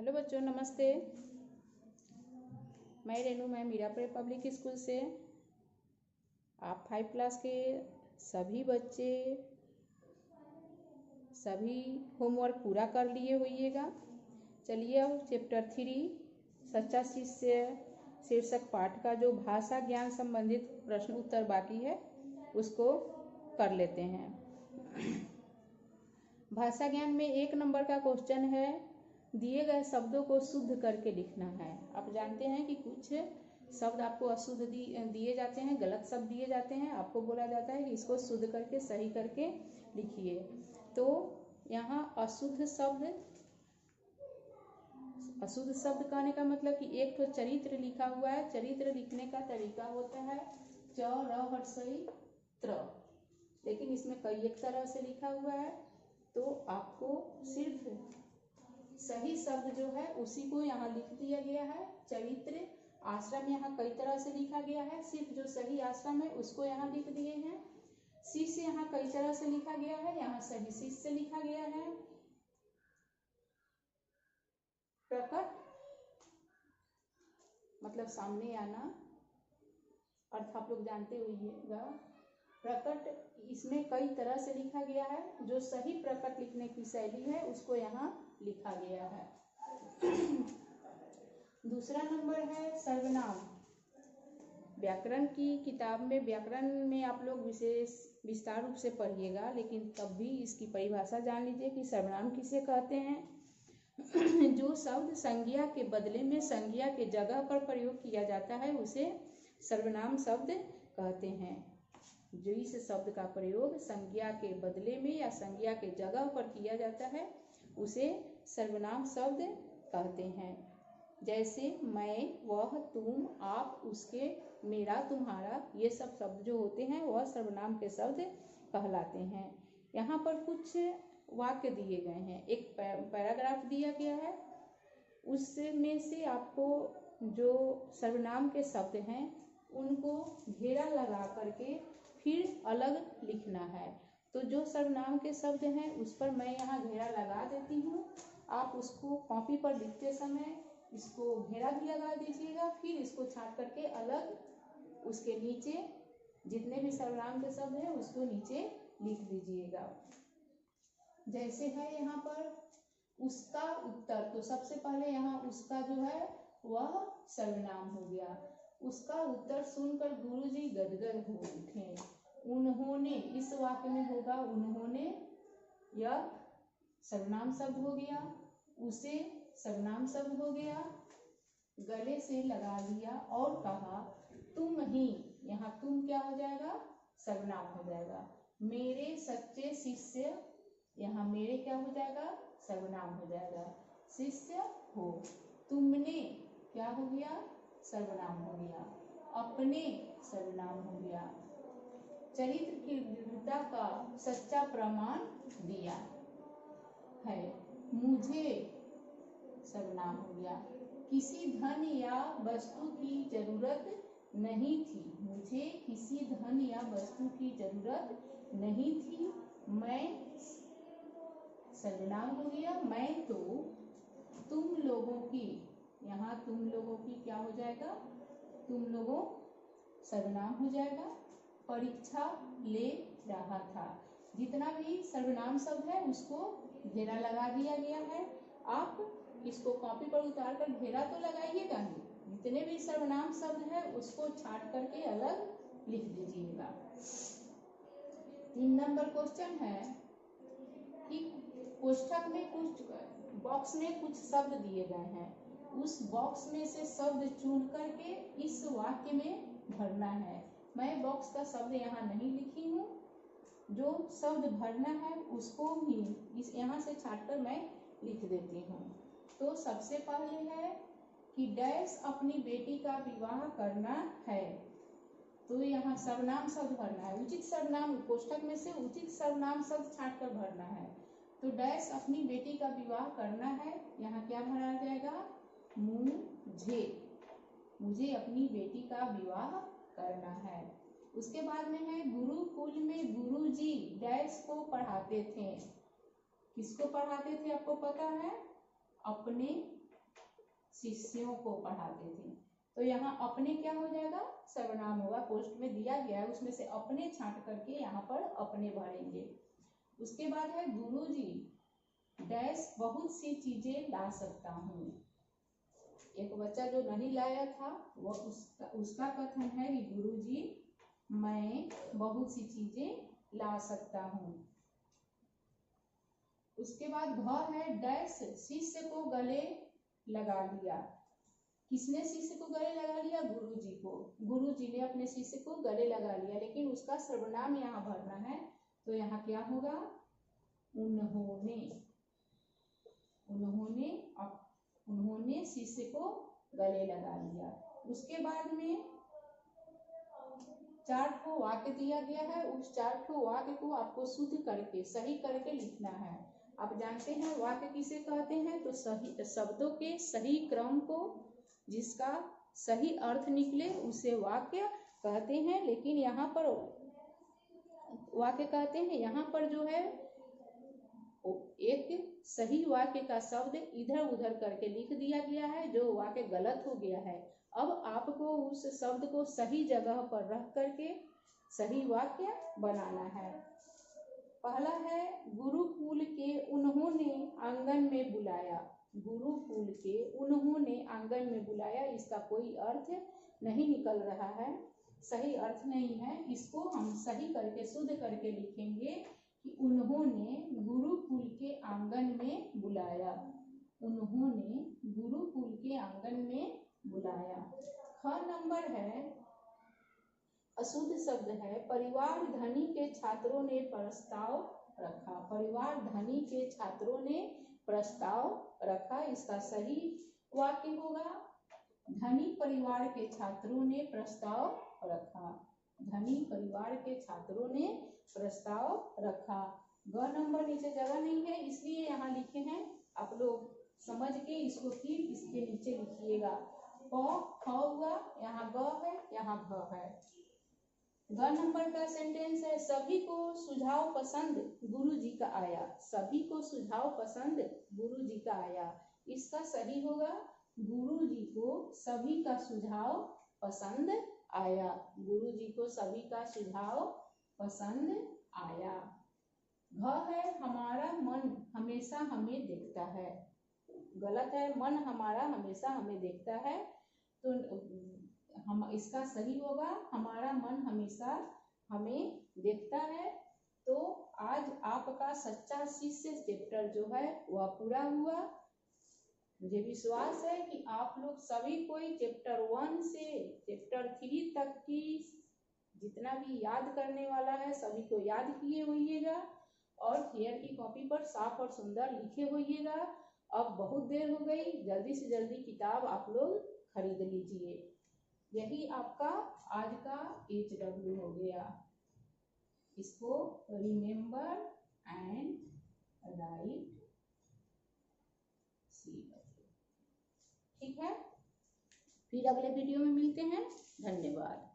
Hello बच्चों, नमस्ते। मैं रेनू, मैं मीरापुर पब्लिक स्कूल से। आप 5 क्लास के सभी बच्चे सभी होमवर्क पूरा कर लिए होइएगा। चलिए अब चैप्टर 3 सच्चा शिष्य शीर्षक पाठ का जो भाषा ज्ञान संबंधित प्रश्न उत्तर बाकी है उसको कर लेते हैं। भाषा ज्ञान में 1 नंबर का क्वेश्चन है, दिए गए शब्दों को शुद्ध करके लिखना है। आप जानते हैं कि कुछ शब्द आपको अशुद्ध दिए जाते हैं, गलत शब्द दिए जाते हैं, आपको बोला जाता है कि इसको शुद्ध करके सही करके लिखिए। तो यहाँ अशुद्ध शब्द कहने का मतलब कि एक तो चरित्र लिखा हुआ है। चरित्र लिखने का तरीका होता है च र हट सही त्र, लेकिन इसमें कई एक तरह से लिखा हुआ है। तो आपको सिर्फ सही शब्द जो है उसी को यहाँ लिख दिया गया है। चरित्र आश्रम यहाँ कई तरह से लिखा गया है, सिर्फ जो सही आश्रम है उसको यहाँ लिख दिए हैं। शिष्य यहाँ कई तरह से लिखा गया है, यहाँ सही शिष्य लिखा गया है। प्रकट मतलब सामने आना, अर्थ आप लोग जानते होइएगा। प्रकट इसमें कई तरह से लिखा गया है, जो सही प्रकट लिखने की शैली है उसको यहाँ लिखा गया है। दूसरा नंबर है सर्वनाम। व्याकरण की किताब में व्याकरण में आप लोग विस्तार रूप से पढ़िएगा, लेकिन तब भी इसकी परिभाषा जान लीजिए कि सर्वनाम किसे कहते हैं। जो शब्द संज्ञा के बदले में संज्ञा के जगह पर प्रयोग किया जाता है उसे सर्वनाम शब्द कहते हैं। जो इस शब्द का प्रयोग संज्ञा के बदले में या संज्ञा के जगह पर किया जाता है उसे सर्वनाम शब्द कहते हैं। जैसे मैं, वह, तुम, आप, उसके, मेरा, तुम्हारा, ये सब शब्द जो होते हैं वह सर्वनाम के शब्द कहलाते हैं। यहाँ पर कुछ वाक्य दिए गए हैं, एक पैराग्राफ दिया गया है, उसमें से आपको जो सर्वनाम के शब्द हैं उनको घेरा लगा करके फिर अलग लिखना है। तो जो सर्वनाम के शब्द हैं उस पर मैं यहाँ घेरा लगा देती हूँ। आप उसको कॉपी पर लिखते समय इसको घेरा भी लगा दीजिएगा, फिर इसको छांट करके अलग उसके नीचे जितने भी सर्वनाम के शब्द हैं उसको नीचे लिख दीजिएगा। जैसे है यहाँ पर उसका उत्तर, तो सबसे पहले यहाँ उसका जो है वह सर्वनाम हो गया। उसका उत्तर सुनकर गुरुजी गदगद हो उठे। उन्होंने इस वाक्य में होगा उन्होंने, यह सर्वनाम शब्द हो गया। उसे सर्वनाम शब्द हो गया। गले से लगा लिया और कहा तुम ही, यहाँ तुम क्या हो जाएगा, सर्वनाम हो जाएगा। मेरे सच्चे शिष्य, यहाँ मेरे क्या हो जाएगा, सर्वनाम हो जाएगा। शिष्य हो। तुमने क्या हो गया, सर्वनाम हो गया। अपने सर्वनाम हो गया। चरित्र की दृढ़ता का सच्चा प्रमाण दिया है। मुझे सर्वनाम हो गया। किसी धन या वस्तु की जरूरत नहीं थी। मुझे किसी धन या वस्तु की जरूरत नहीं थी। मैं सर्वनाम हो गया। मैं तो तुम लोगों की, यहाँ तुम लोगों की क्या हो जाएगा, तुम लोगों सर्वनाम हो जाएगा। परीक्षा ले रहा था। जितना भी सर्वनाम शब्द है उसको घेरा लगा दिया गया है। आप इसको कॉपी पर उतार कर घेरा तो लगाइएगा ही, जितने भी सर्वनाम शब्द है उसको छांट करके अलग लिख दीजिएगा। 3 नंबर क्वेश्चन है कि कोष्ठक में कुछ बॉक्स में कुछ शब्द दिए गए हैं, उस बॉक्स में से शब्द चुन करके इस वाक्य में भरना है। मैं बॉक्स का शब्द यहाँ नहीं लिखी हूँ, जो शब्द भरना है उसको ही इस यहाँ से छांट कर मैं लिख देती हूँ। तो सबसे पहले है कि डैश अपनी बेटी का विवाह करना है। तो यहाँ सर्वनाम शब्द भरना है, उचित सर्वनाम, कोष्ठक में से उचित सर्वनाम शब्द छांट कर भरना है। तो डैश अपनी बेटी का विवाह करना है, यहाँ क्या भरा जाएगा, मुझे, मुझे अपनी बेटी का विवाह करना है। उसके बाद में है गुरुकुल में गुरुजी डैश को पढ़ाते थे। किसको पढ़ाते थे आपको पता है, अपने शिष्यों को पढ़ाते थे। तो यहाँ अपने क्या हो जाएगा, सर्वनाम होगा, पोस्ट में दिया गया है उसमें से अपने छांट करके यहाँ पर अपने भरेंगे। उसके बाद है गुरुजी डैश बहुत सी चीजें ला सकता हूँ। एक बच्चा जो नहीं लाया था वह उसका कथन है कि गुरुजी मैं बहुत सी चीजें ला सकता हूँ। उसके बाद भ है डैश शिष्य को गले लगा लिया। किसने शिष्य को गले लगा लिया, गुरुजी को। गुरुजी ने अपने शिष्य को गले लगा लिया, लेकिन उसका सर्वनाम यहाँ भरना है। तो यहाँ क्या होगा, उन्होंने। उन्होंने शिष्य को गले लगा लिया। उसके बाद में 4 ठो वाक्य दिया गया है। उस 4 ठो वाक्य को आपको शुद्ध करके सही करके लिखना है। आप जानते हैं वाक्य किसे कहते हैं, तो सही शब्दों के सही क्रम को, जिसका सही अर्थ निकले उसे वाक्य कहते हैं। लेकिन यहाँ पर वाक्य कहते हैं, यहाँ पर जो है एक सही वाक्य का शब्द इधर उधर करके लिख दिया गया है, जो वाक्य गलत हो गया है। अब आपको उस शब्द को सही जगह पर रख करके सही वाक्य बनाना है। पहला है गुरुकुल के उन्होंने आंगन में बुलाया। गुरुकुल के उन्होंने आंगन में बुलाया, इसका कोई अर्थ नहीं निकल रहा है, सही अर्थ नहीं है। इसको हम सही करके शुद्ध करके लिखेंगे कि उन्होंने गुरुकुल के आंगन में बुलाया। उन्होंने गुरुकुल के आंगन में बुलाया। ख नंबर है अशुद्ध शब्द है परिवार धनी के छात्रों ने प्रस्ताव रखा। परिवार धनी के छात्रों ने प्रस्ताव रखा, इसका सही वाक्य होगा धनी परिवार के छात्रों ने प्रस्ताव रखा। धनी परिवार के छात्रों ने प्रस्ताव रखा। ग नंबर नीचे जगह नहीं है इसलिए यहाँ लिखे हैं, आप लोग समझ के इसको फिर इसके नीचे लिखिएगा। क ख हुआ, यहाँ ग है, यहाँ घ है। ग नंबर का सेंटेंस है सभी को सुझाव पसंद गुरुजी का आया। सभी को सुझाव पसंद गुरुजी का आया, इसका सही होगा गुरुजी को सभी का सुझाव पसंद आया। गुरुजी को सभी का सुझाव पसंद आया। घ है हमारा मन हमेशा हमें देखता है। गलत है, मन हमारा हमेशा हमें देखता है, तो हम इसका सही होगा हमारा मन हमेशा हमें देखता है। तो आज आपका सच्चा शिष्य चैप्टर जो है वह पूरा हुआ। मुझे विश्वास है कि आप लोग सभी कोई चैप्टर 1 से चैप्टर 3 तक की जितना भी याद करने वाला है सभी को याद किए होइएगा और थियर की कॉपी पर साफ और सुंदर लिखे होइएगा। अब बहुत देर हो गई, जल्दी से जल्दी किताब आप लोग खरीद लीजिए। यही आपका आज का HW हो गया। इसको रिमेंबर एंड राइट सी। ठीक है, फिर अगले वीडियो में मिलते हैं। धन्यवाद।